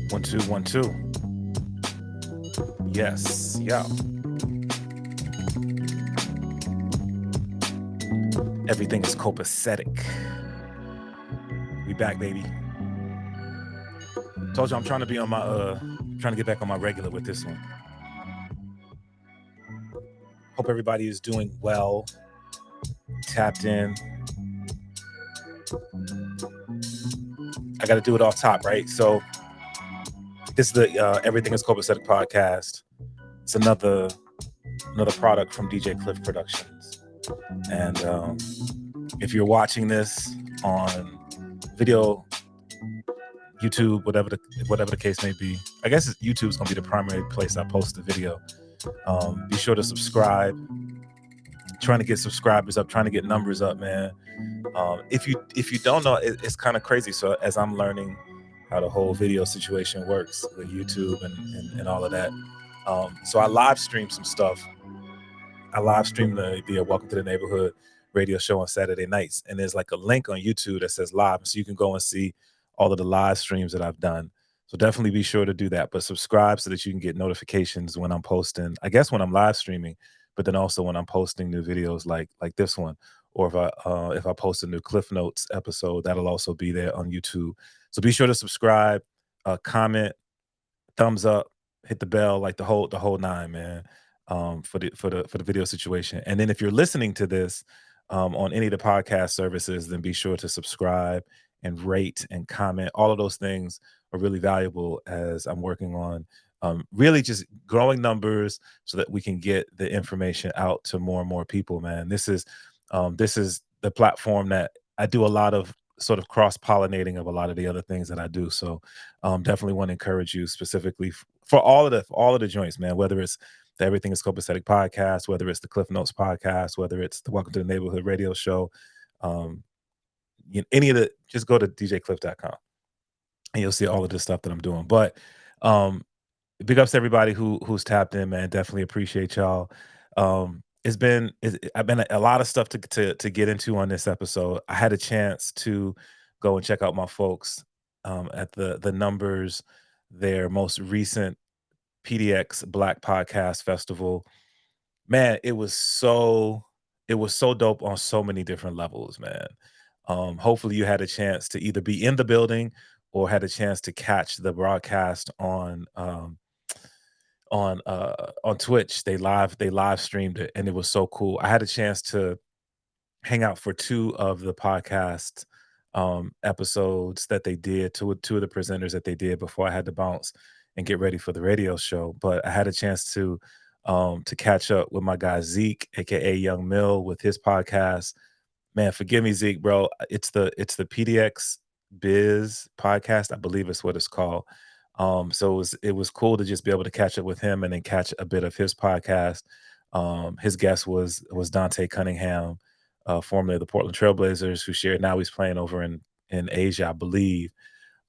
One, two, one, two. Yes, yeah. Everything is copacetic. We back, baby. Told you I'm trying to be on my trying to get back on my regular with this one. Hope everybody is doing well. Tapped in. I got to do it off top, right? So this is the Everything is Copacetic podcast. It's another product from DJ Cliff Productions. And if you're watching this on video, YouTube, whatever the case may be, I guess YouTube's gonna be the primary place I post the video. Be sure to subscribe. Trying to get subscribers up, trying to get numbers up, man. If you don't know, it's kind of crazy. So as I'm learning how the whole video situation works with YouTube and all of that, so I live stream some stuff. I live stream the Welcome to the Neighborhood radio show on Saturday nights, and there's like a link on YouTube that says live, so you can go and see all of the live streams that I've done. So definitely be sure to do that. But subscribe so that you can get notifications when I'm posting. I guess when I'm live streaming, but then also when I'm posting new videos like this one, or if I post a new Cliff Notes episode, that'll also be there on YouTube. So be sure to subscribe, comment, thumbs up, hit the bell, like the whole nine, man. For the video situation. And then if you're listening to this on any of the podcast services, then be sure to subscribe and rate and comment. All of those things are really valuable as I'm working on really just growing numbers so that we can get the information out to more and more people, man. This is the platform that I do a lot of sort of cross-pollinating of a lot of the other things that I do. So definitely want to encourage you specifically for all of the joints, man, whether it's the Everything is Copacetic podcast, whether it's the Cliff Notes podcast, whether it's the Welcome to the Neighborhood radio show, any of the, just go to djcliff.com and you'll see all of this stuff that I'm doing. But big ups to everybody who's tapped in, man. Definitely appreciate y'all. I've been a lot of stuff to get into on this episode. I had a chance to go and check out my folks at the Numbers, their most recent PDX Black Podcast Festival. Man, it was so dope on so many different levels, man. Hopefully you had a chance to either be in the building or had a chance to catch the broadcast on Twitch. They live streamed it, and it was so cool. I had a chance to hang out for two of the podcast episodes that they did, two of the presenters that they did before I had to bounce and get ready for the radio show. But I had a chance to catch up with my guy Zeke, aka Young Mill, with his podcast. Man, forgive me, Zeke, bro. It's the PDX Biz podcast, I believe it's what it's called. So it was cool to just be able to catch up with him and then catch a bit of his podcast. His guest was Dante Cunningham, formerly of the Portland Trailblazers, who shared. Now he's playing over in Asia, I believe.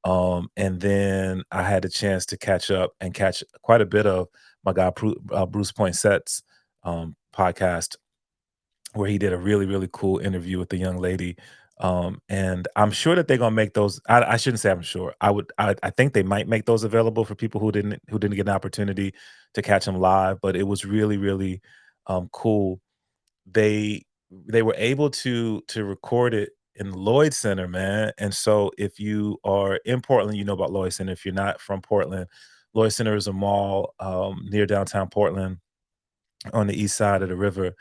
And then I had a chance to catch up and catch quite a bit of my guy Bruce Poinset's podcast, where he did a really, really cool interview with the young lady. And I'm sure that they're gonna make those. I shouldn't say I'm sure. I think they might make those available for people who didn't get an opportunity to catch them live. But it was really, really cool. They were able to record it in Lloyd Center, man. And so if you are in Portland, you know about Lloyd Center. If you're not from Portland, Lloyd Center is a mall near downtown Portland on the east side of the river.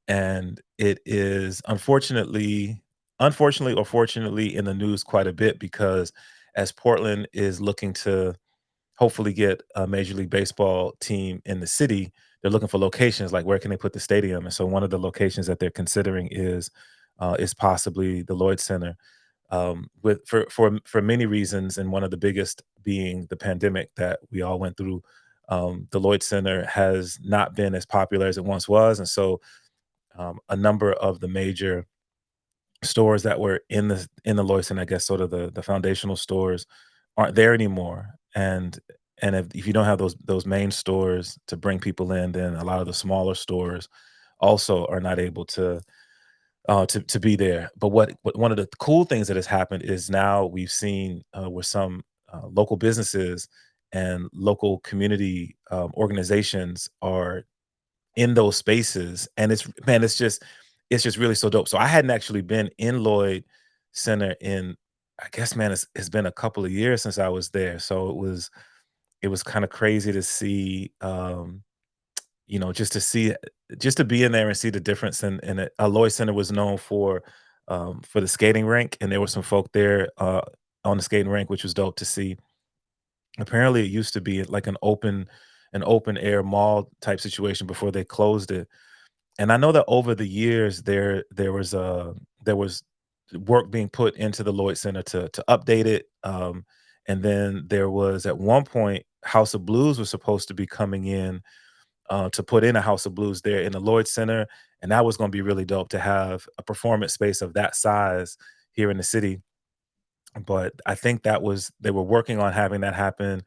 And it is unfortunately or fortunately in the news quite a bit, because as Portland is looking to hopefully get a Major League Baseball team in the city, they're looking for locations, like where can they put the stadium. And so one of the locations that they're considering is possibly the Lloyd Center, for many reasons, and one of the biggest being the pandemic that we all went through. The Lloyd Center has not been as popular as it once was, and so a number of the major stores that were in the Lloyd Center, I guess sort of the foundational stores, aren't there anymore. And if you don't have those main stores to bring people in, then a lot of the smaller stores also are not able to be there. But what one of the cool things that has happened is now we've seen where some local businesses and local community organizations are in those spaces, and it's man, it's just really so dope. So I hadn't actually been in Lloyd Center in, I guess, man, it's been a couple of years since I was there. So it was kind of crazy to see, just to see, just to be in there and see the difference. In it. Lloyd Center was known for the skating rink, and there were some folk there on the skating rink, which was dope to see. Apparently, it used to be like an open air mall type situation before they closed it. And I know that over the years there was work being put into the Lloyd Center to update it. And then there was at one point House of Blues was supposed to be coming in to put in a House of Blues there in the Lloyd Center, and that was going to be really dope to have a performance space of that size here in the city. But I think that was they were working on having that happen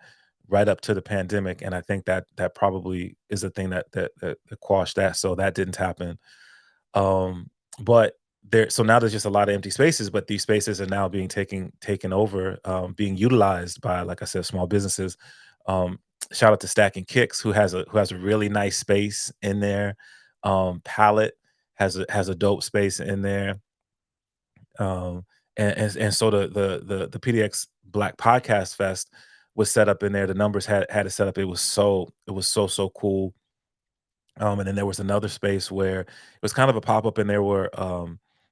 right up to the pandemic, and I think that that probably is a thing that quashed that, so that didn't happen. But so now there's just a lot of empty spaces, but these spaces are now being taken over, being utilized by, like I said, small businesses. Shout out to Stacking Kicks, who has a really nice space in there. Palette has a dope space in there. Um, and so the PDX Black Podcast Fest was set up in there. The numbers had it set up. It was so cool. And then there was another space where it was kind of a pop up in there where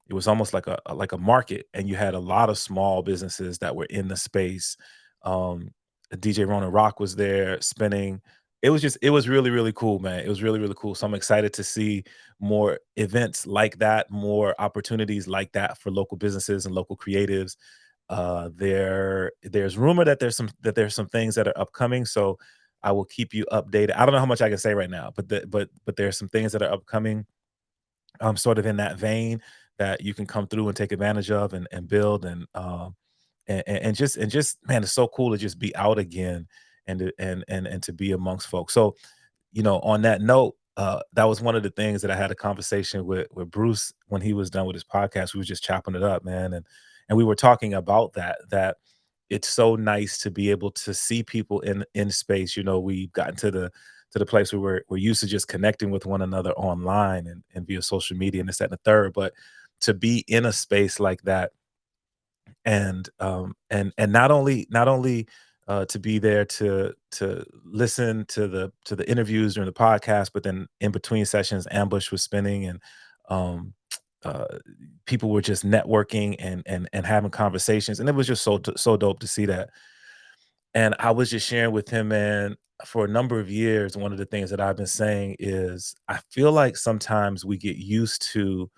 it was almost like like a market, and you had a lot of small businesses that were in the space. Um, DJ Ronan Rock was there spinning. It was really cool, man. It was really cool. So I'm excited to see more events like that, more opportunities like that for local businesses and local creatives. There's rumor that there's some things that are upcoming. So I will keep you updated. I don't know how much I can say right now, but there's some things that are upcoming, sort of in that vein that you can come through and take advantage of and build and just man, it's so cool to just be out again and to be amongst folks. So on that note, that was one of the things that I had a conversation with Bruce when he was done with his podcast. We were just chopping it up, man, and we were talking about that it's so nice to be able to see people in space. We've gotten to the place where we're used to just connecting with one another online and via social media and this, that, and the third. But to be in a space like that and not only to be there to listen to the interviews during the podcast, but then in between sessions, Ambush was spinning and um, uh, people were just networking and having conversations, and it was just so dope to see that. And I was just sharing with him, man, for a number of years, one of the things that I've been saying is I feel like sometimes we get used to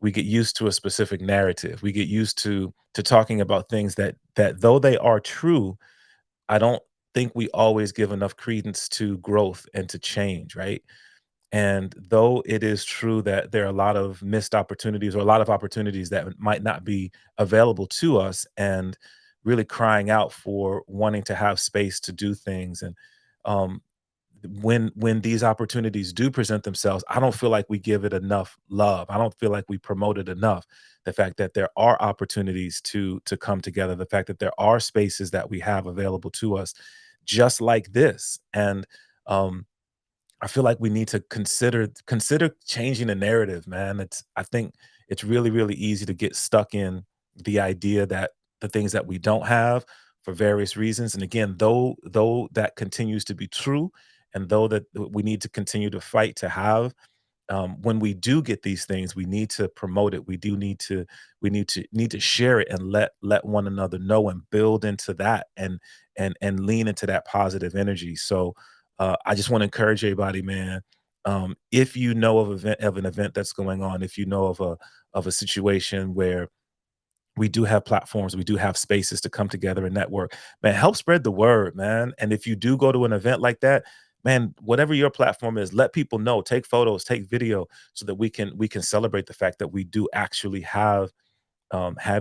a specific narrative. We get used to talking about things that though they are true, I don't think we always give enough credence to growth and to change, right? And though it is true that there are a lot of missed opportunities or a lot of opportunities that might not be available to us, and really crying out for wanting to have space to do things. And um, when these opportunities do present themselves, I don't feel like we give it enough love. I don't feel like we promote it enough. The fact that there are opportunities to come together, the fact that there are spaces that we have available to us, just like this. And um, I feel like we need to consider changing the narrative, man. I think it's really easy to get stuck in the idea that the things that we don't have for various reasons. And again, though that continues to be true, and though that we need to continue to fight to have, when we do get these things, we need to promote it. We need to share it and let one another know and build into that and lean into that positive energy. So I just want to encourage everybody, man. If you know of an event that's going on, if you know of a situation where we do have platforms, we do have spaces to come together and network, man, help spread the word, man. And if you do go to an event like that, man, whatever your platform is, let people know, take photos, take video, so that we can celebrate the fact that we do actually have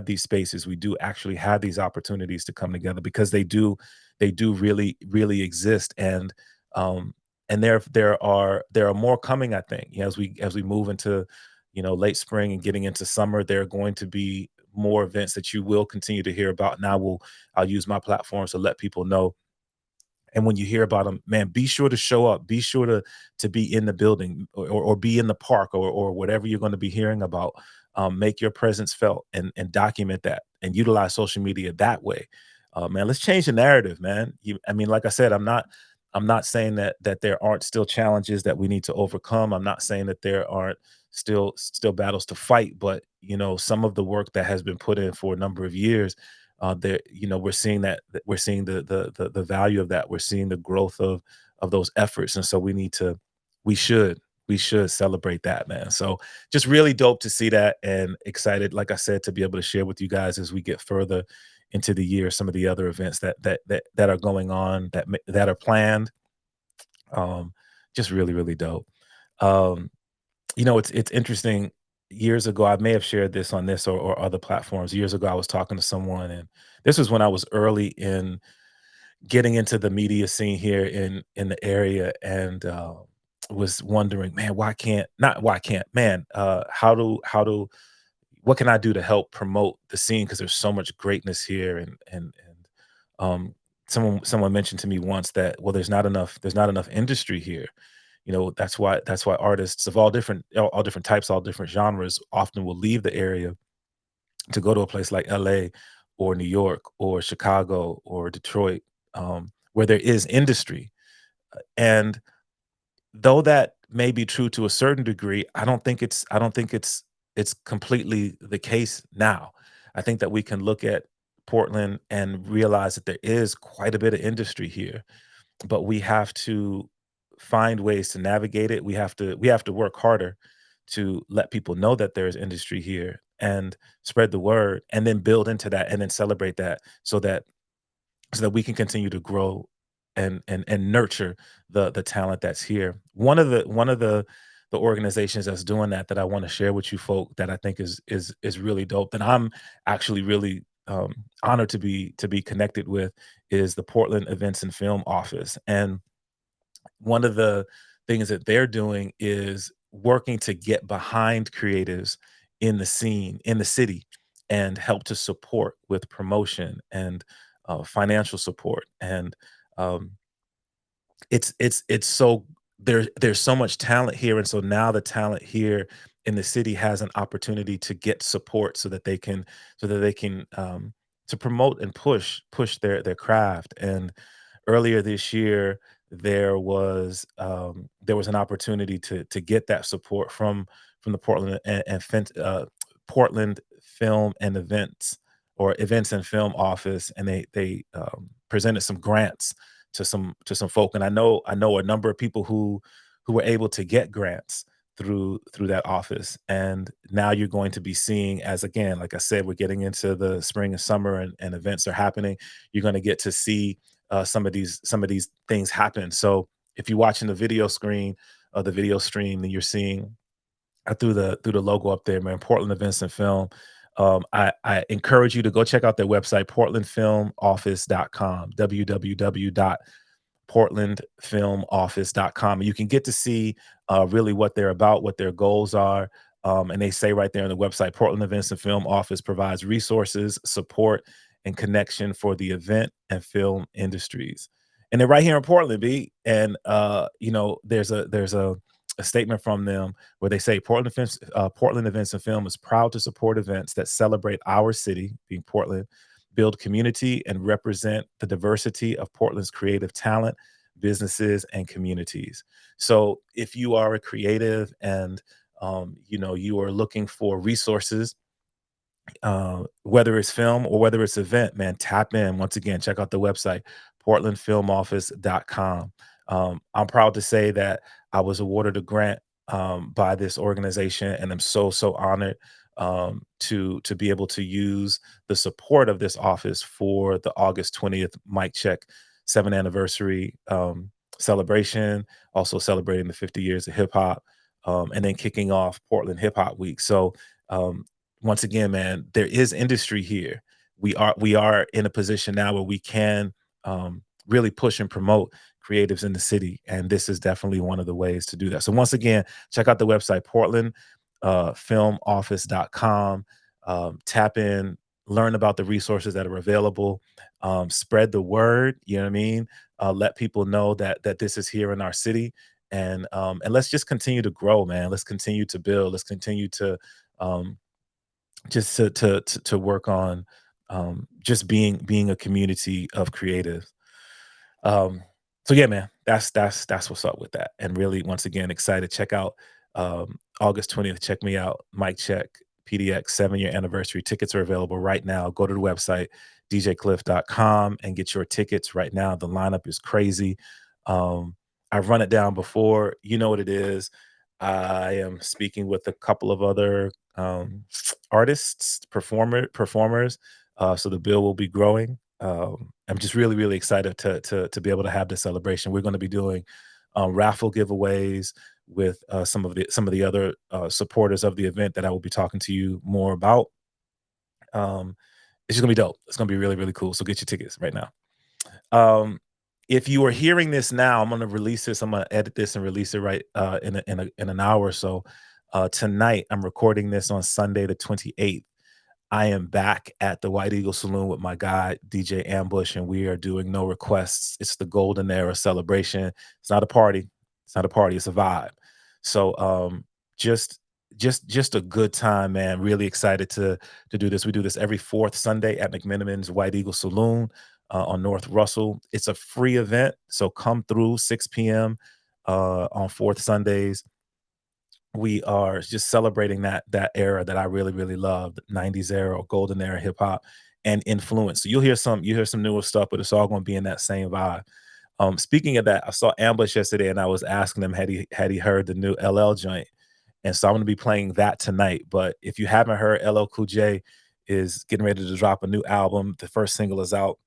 these spaces. We do actually have these opportunities to come together, because they do really exist. Um and there are more coming, I think. As we move into late spring and getting into summer, there are going to be more events that you will continue to hear about. And I'll use my platforms to let people know. And when you hear about them, man, be sure to show up. Be sure to be in the building, or be in the park, or whatever you're going to be hearing about. Make your presence felt, and document that, and utilize social media that way. Man, let's change the narrative, man. I mean, like I said, I'm not saying that there aren't still challenges that we need to overcome. I'm not saying that there aren't still battles to fight, but some of the work that has been put in for a number of years, there we're seeing we're seeing the value of that. We're seeing the growth of those efforts, and so we should we should celebrate that, man. So just really dope to see that, and excited, like I said, to be able to share with you guys as we get further into the year some of the other events that are going on, that are planned. um just really, really dope. um it's interesting. Years ago, I may have shared this on this, or other platforms. Years ago, I was talking to someone, and this was when I was early in getting into the media scene here in the area, and was wondering, man, why can't, man, how do what can I do to help promote the scene, because there's so much greatness here, and um someone mentioned to me once that, well, there's not enough industry here. That's why artists of all different types, all different genres, often will leave the area to go to a place like LA, or New York, or Chicago, or Detroit, where there is industry. And though that may be true to a certain degree, I don't think it's completely the case now. I think that we can look at Portland and realize that there is quite a bit of industry here, but we have to find ways to navigate it. We have to work harder to let people know that there is industry here, and spread the word, and then build into that, and then celebrate that, so that we can continue to grow, and nurture the talent that's here. One of the organizations that's doing that I want to share with you folk, that I think is really dope, that I'm actually really honored to be connected with, is the Portland Events and Film Office. And one of the things that they're doing is working to get behind creatives in the scene, in the city, and help to support with promotion, and financial support. And um, it's so there's so much talent here, and so now the talent here in the city has an opportunity to get support, so that they can to promote and push their craft. And earlier this year, there was an opportunity to get that support from the Portland Film and Events, or Events and Film Office, and they presented some grants to some folk. And I know a number of people who were able to get grants through that office. And now you're going to be seeing, as again, like I said, we're getting into the spring and summer, and events are happening. You're going to get to see some of these things happen. So if you're watching the video stream, then you're seeing, through the logo up there, man, Portland Events and Film. I encourage you to go check out their website, portlandfilmoffice.com, www.portlandfilmoffice.com. And you can get to see really what they're about, what their goals are. And they say right there on the website, Portland Events and Film Office provides resources, support, and connection for the event and film industries. And they're right here in Portland, B. And there's a statement from them where they say, Portland Events and Film is proud to support events that celebrate our city, being Portland, build community, and represent the diversity of Portland's creative talent, businesses, and communities. So if you are a creative, and you are looking for resources, whether it's film or whether it's event, man, tap in. Once again, check out the website, portlandfilmoffice.com. I'm proud to say that I was awarded a grant by this organization, and I'm so honored to be able to use the support of this office for the August 20th Mic Check 7th anniversary celebration, also celebrating the 50 years of hip hop, and then kicking off Portland Hip Hop Week. So um, once again, man, there is industry here. We are in a position now where we can really push and promote creatives in the city, and this is definitely one of the ways to do that. So once again, check out the website, portlandfilmoffice.com. tap in, learn about the resources that are available, spread the word. You know what I mean? Let people know that this is here in our city, and let's just continue to grow, man. Let's continue to build. Let's continue to um, just to work on just being a community of creatives. Um, so yeah, man, that's what's up with that. And really, once again, excited. Check out August 20th. Check me out. Mic check. PDX 7-year anniversary. Tickets are available right now. Go to the website, djcliff.com, and get your tickets right now. The lineup is crazy. Um, I've run it down before. You know what it is. I am speaking with a couple of other artists, performers. So the bill will be growing. I'm just really, really excited to be able to have this celebration. We're going to be doing raffle giveaways with some of the other supporters of the event that I will be talking to you more about. Um, it's just gonna be dope. It's gonna be really, really cool. So get your tickets right now. Um, if you are hearing this now, I'm gonna release this. I'm gonna edit this and release it right in an hour or so. Tonight, I'm recording this on Sunday the 28th. I am back at the White Eagle Saloon with my guy, DJ Ambush, and we are doing no requests. It's the golden era celebration. It's not a party. It's not a party. It's a vibe. So just just a good time, man. Really excited to do this. We do this every fourth Sunday at McMenamin's White Eagle Saloon on North Russell. It's a free event, so come through 6 p.m. On fourth Sundays. We are just celebrating that era that I really, really loved, 90s era or golden era hip hop and influence. So you hear some newer stuff, but it's all going to be in that same vibe. Speaking of that, I saw Ambush yesterday and I was asking him had he heard the new LL joint. And so I'm going to be playing that tonight. But if you haven't heard, LL Cool J is getting ready to drop a new album. The first single is out.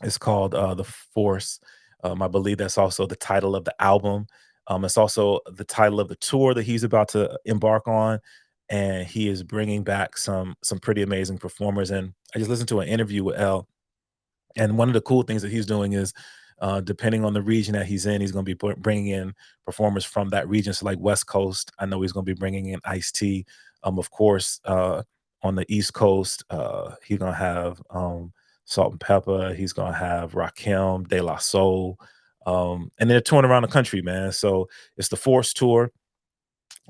It's called The Force. I believe that's also the title of the album. It's also the title of the tour that he's about to embark on, and he is bringing back some pretty amazing performers. And I just listened to an interview with L, and one of the cool things that he's doing is, depending on the region that he's in, he's going to be bringing in performers from that region. So, like West Coast, I know he's going to be bringing in Ice T. Of course, on the East Coast, he's going to have Salt and Pepper. He's going to have Rakim, De La Soul, and they're touring around the country, man. So it's the Force tour.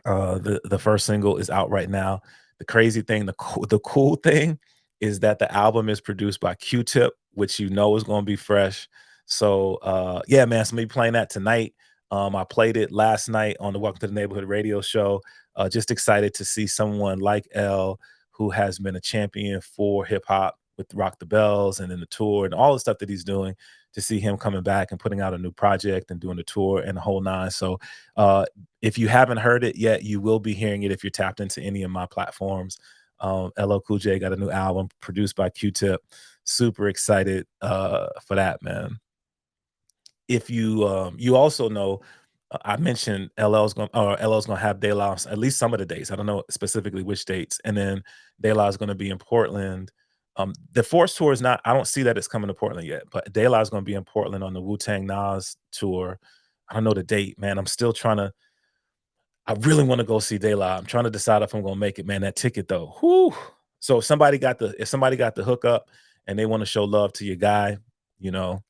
The first single is out right now. The crazy thing, the cool thing is that the album is produced by Q-Tip, which you know is gonna be fresh. So yeah, man, so me playing that tonight. I played it last night on the Welcome to the Neighborhood radio show. Just excited to see someone like L, who has been a champion for hip hop with Rock the Bells and in the tour and all the stuff that he's doing. To see him coming back and putting out a new project and doing the tour and the whole nine. So uh, if you haven't heard it yet, you will be hearing it if you're tapped into any of my platforms. LL Cool J got a new album produced by Q-Tip. Super excited for that, man. If you also know, I mentioned LL's gonna have De La at least some of the dates. I don't know specifically which dates, and then De La is gonna be in Portland. The Force tour is not. I don't see that it's coming to Portland yet, but De La is gonna be in Portland on the Wu Tang Nas tour. I don't know the date, man. I'm still trying to. I really want to go see De La. I'm trying to decide if I'm gonna make it, man. That ticket though, whoo. So if somebody got the hookup and they want to show love to your guy, you know,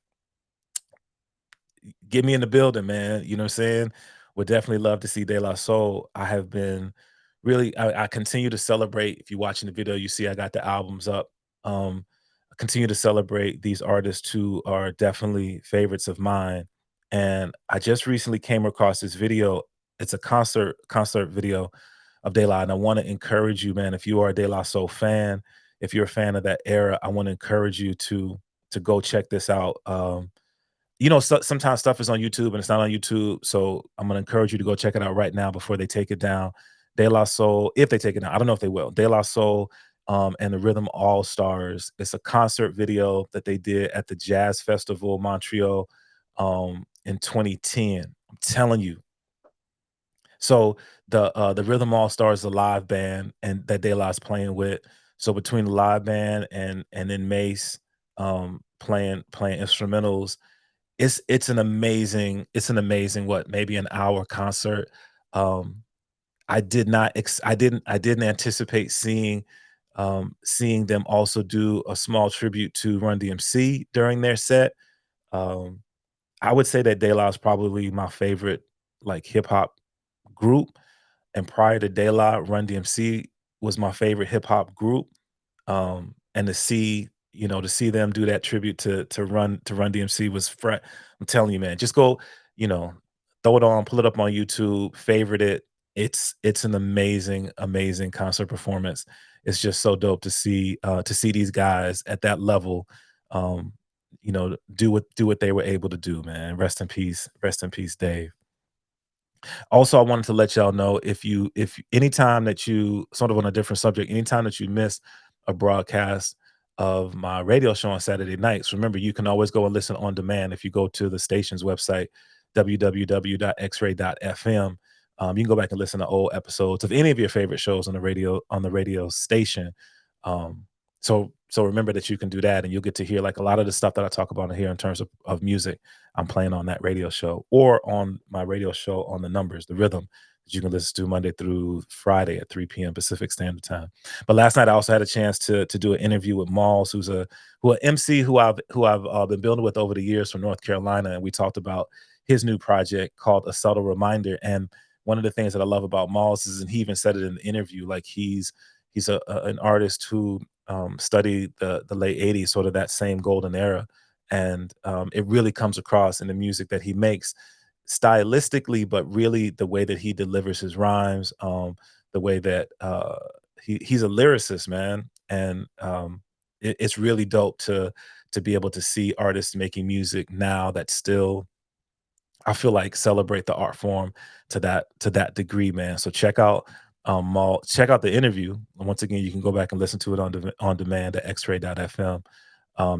get me in the building, man. You know what I'm saying? Would definitely love to see De La Soul. I have been really, I continue to celebrate. If you're watching the video, you see I got the albums up. I continue to celebrate these artists who are definitely favorites of mine. And I just recently came across this video. It's a concert video of De La, and I want to encourage you, man. If you are a De La Soul fan, if you're a fan of that era, I want to encourage you to go check this out. Sometimes stuff is on YouTube and it's not on YouTube, so I'm gonna encourage you to go check it out right now before they take it down. De La Soul, if they take it down, I don't know if they will. De La Soul, and the Rhythm All Stars. It's a concert video that they did at the Jazz Festival Montreal, in 2010. I'm telling you. So the Rhythm All Stars, is a live band, and that De La's playing with. So between the live band and then Mace, playing instrumentals, it's an amazing what, maybe an hour concert. Um, I didn't anticipate seeing seeing them also do a small tribute to Run DMC during their set. Um, I would say that De La is probably my favorite like hip hop group, and prior to De La, Run DMC was my favorite hip hop group. And to see them do that tribute to Run DMC was I'm telling you, man, just go, you know, throw it on, pull it up on YouTube, favorite it. It's an amazing, amazing concert performance. It's just so dope to see these guys at that level, um, do what they were able to do, man. Rest in peace, Dave. Also, I wanted to let y'all know, if anytime that you, sort of on a different subject, anytime that you miss a broadcast of my radio show on Saturday nights, remember you can always go and listen on demand if you go to the station's website, www.xray.fm. You can go back and listen to old episodes of any of your favorite shows on the radio station. Um, so remember that you can do that, and you'll get to hear like a lot of the stuff that I talk about in here in terms of music. I'm playing on that radio show or on my radio show on the numbers, the rhythm that you can listen to Monday through Friday at 3 p.m. Pacific Standard Time. But last night I also had a chance to do an interview with Mallz, who an MC who I've been building with over the years from North Carolina, and we talked about his new project called A Subtle Reminder. And one of the things that I love about Mallz is, and he even said it in the interview, like he's an artist who studied the late '80s, sort of that same golden era, and it really comes across in the music that he makes stylistically, but really the way that he delivers his rhymes, the way that he's a lyricist, man, and it's really dope to be able to see artists making music now that still, I feel like, celebrate the art form to that degree, man. So check out the interview. Once again, you can go back and listen to it on demand at xray.fm.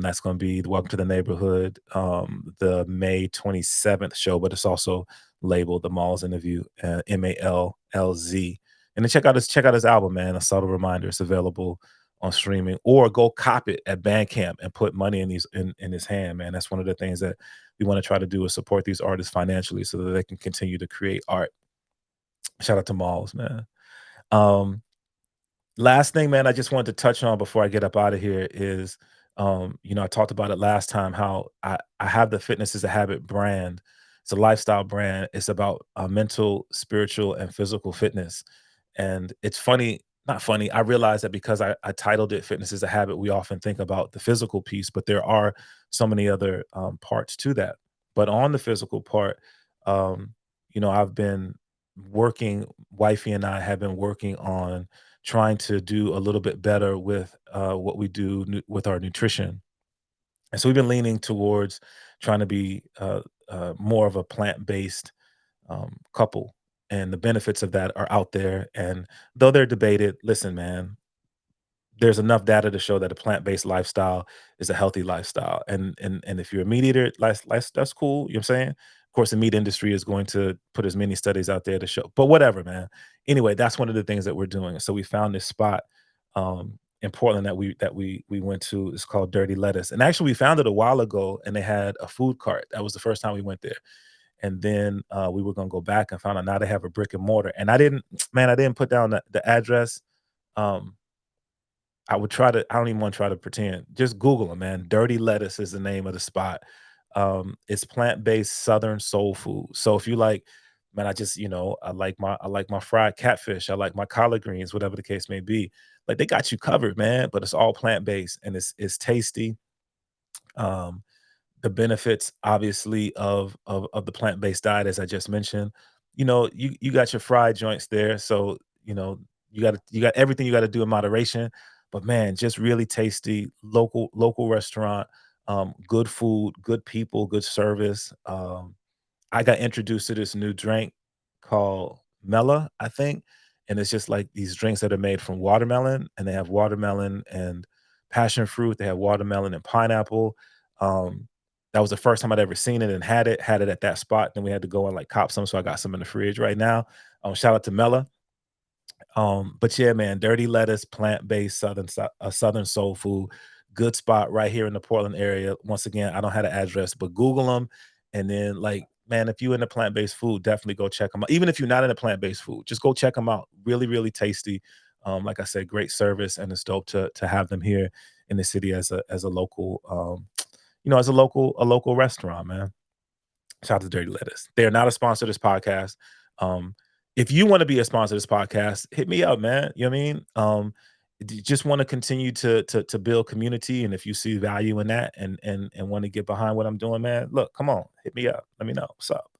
That's going to be the Welcome to the Neighborhood, the May 27th show, but it's also labeled the Mallz interview, Mallz. And then check out his album, man. A Subtle Reminder. It's available on streaming, or go cop it at Bandcamp and put money in his hand, man. That's one of the things that we want to try to do, is support these artists financially so that they can continue to create art. Shout out to Mallz, man. Um, Last thing, man, I just wanted to touch on before I get up out of here is, I talked about it last time, how I have the Fitness is a Habit brand. It's a lifestyle brand. It's about mental, spiritual, and physical fitness. And it's funny, not funny. I realize that because I titled it Fitness is a Habit, we often think about the physical piece, but there are so many other parts to that. But on the physical part, um, I've been wifey and I have been working on trying to do a little bit better with what we do with our nutrition. And so we've been leaning towards trying to be more of a plant-based couple. And the benefits of that are out there. And though they're debated, listen, man, there's enough data to show that a plant-based lifestyle is a healthy lifestyle. And if you're a meat eater, that's cool. You know what I'm saying? Of course, the meat industry is going to put as many studies out there to show, but whatever, man. Anyway, that's one of the things that we're doing. So we found this spot in Portland that we went to. It's called Dirty Lettuce. And actually we found it a while ago, and they had a food cart. That was the first time we went there. And then we were gonna go back and found out now they have a brick and mortar. And I didn't put down the address. Um, I don't even want to try to pretend. Just Google them, man. Dirty Lettuce is the name of the spot. It's plant-based Southern soul food. So if you like, man, I like my fried catfish. I like my collard greens, whatever the case may be. Like, they got you covered, man. But it's all plant-based, and it's tasty. Um, the benefits, obviously, of the plant-based diet, as I just mentioned. You got your fried joints there, so you got everything you got to do in moderation. But man, just really tasty, local restaurant, good food, good people, good service. I got introduced to this new drink called Mela, I think, and it's just like these drinks that are made from watermelon, and they have watermelon and passion fruit. They have watermelon and pineapple. Um, that was the first time I'd ever seen it and had it at that spot. Then we had to go and like cop some, so I got some in the fridge right now. Shout out to Mela. But yeah, man, Dirty Lettuce, plant-based Southern soul food, good spot right here in the Portland area. Once again, I don't have the address, but Google them, and then, like, man, if you're into plant-based food, definitely go check them out. Even if you're not into plant-based food, just go check them out. Really, really tasty. Like I said, great service, and it's dope to have them here in the city as a local, as a local restaurant, man. Shout out to Dirty Lettuce. They are not a sponsor of this podcast. Um, if you want to be a sponsor of this podcast, hit me up, man. You know what I mean? Just want to continue to build community, and if you see value in that and want to get behind what I'm doing, man, look, come on, hit me up. Let me know what's up.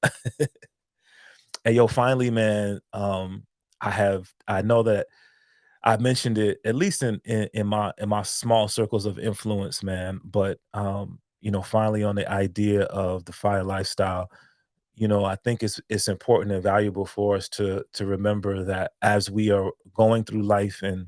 Hey, yo, finally, man, I know that I mentioned it at least in my small circles of influence, man. But finally on the idea of the fire lifestyle, I think it's important and valuable for us to remember that as we are going through life, and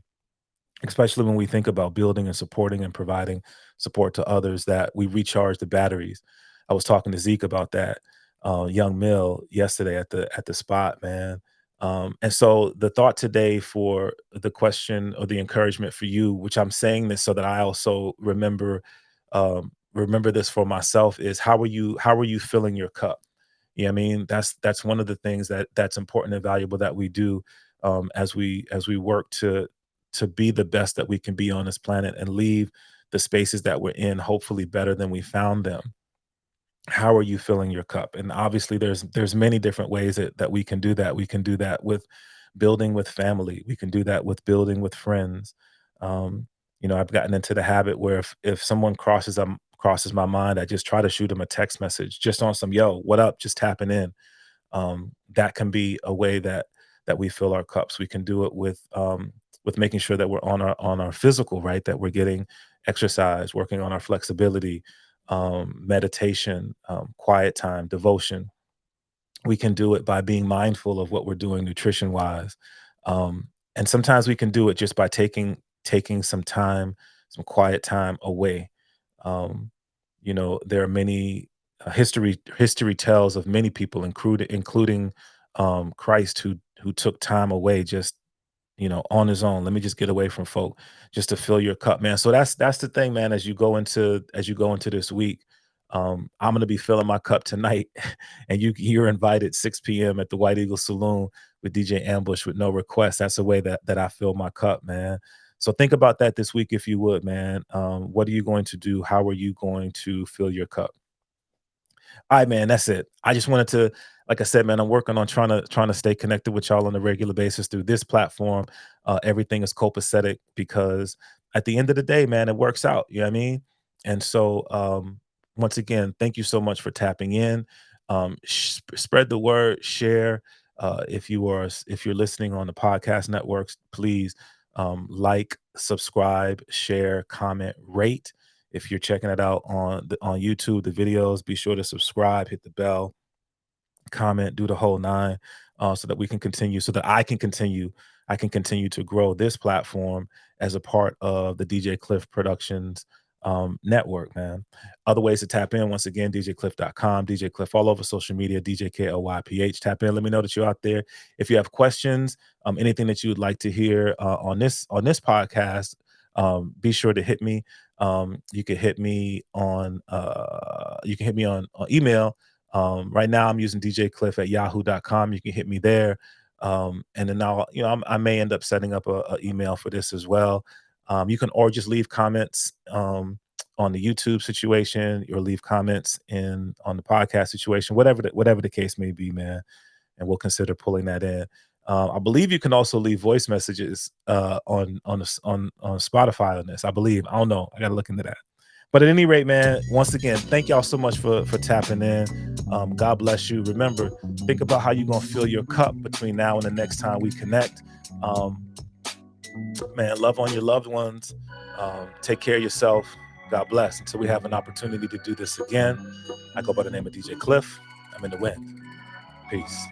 especially when we think about building and supporting and providing support to others, that we recharge the batteries. I was talking to Zeke about that, young Mill, yesterday at the spot, man. And so the thought today for the question or the encouragement for you, which I'm saying this so that I also remember this for myself, is how are you filling your cup? I mean? That's one of the things that's important and valuable that we do, as we work to be the best that we can be on this planet and leave the spaces that we're in hopefully better than we found them. How are you filling your cup? And obviously there's many different ways that we can do that. We can do that with building with family. We can do that with building with friends. Um, I've gotten into the habit where if someone crosses my mind, I just try to shoot them a text message just on some, yo, what up, just tapping in. That can be a way that we fill our cups. We can do it with making sure that we're on our physical, right, that we're getting exercise, working on our flexibility, meditation, quiet time, devotion. We can do it by being mindful of what we're doing nutrition wise. And sometimes we can do it just by taking some time, some quiet time away. um, there are many, history tells of many people, including Christ, who took time away, just on his own. Let me just get away from folk, just to fill your cup, man. So that's the thing, man. As you go into this week, I'm gonna be filling my cup tonight, and you're invited 6 p.m. at the White Eagle Saloon with DJ Ambush with no request. That's the way that I fill my cup, man. So think about that this week, if you would, man. What are you going to do? How are you going to fill your cup? All right, man, that's it. I just wanted to, like I said, man, I'm working on trying to stay connected with y'all on a regular basis through this platform. Everything is copacetic because at the end of the day, man, it works out. You know what I mean? And so, once again, thank you so much for tapping in. Spread the word, share. If you're listening on the podcast networks, please like, subscribe, share, comment, rate. If you're checking it out on YouTube, the videos, be sure to subscribe, hit the bell, comment, do the whole nine, so that we can continue, so that I can continue to grow this platform as a part of the DJ Cliff Productions network, man. Other ways to tap in, once again, djcliff.com, DJ Cliff all over social media, DJ KLYPH. Tap in, let me know that you're out there. If you have questions, anything that you would like to hear on this podcast, be sure to hit me. You can hit me on email. Right now I'm using djcliff@yahoo.com. You can hit me there. And then I may end up setting up a email for this as well. You can, or just leave comments on the YouTube situation, or leave comments on the podcast situation, whatever the case may be, man. And we'll consider pulling that in. I believe you can also leave voice messages on Spotify on this. I believe. I don't know. I got to look into that. But at any rate, man, once again, thank y'all so much for tapping in. God bless you. Remember, think about how you're gonna fill your cup between now and the next time we connect. Um, Man, love on your loved ones. Take care of yourself. God bless. Until we have an opportunity to do this again, I go by the name of DJ Cliff. I'm in the wind. Peace.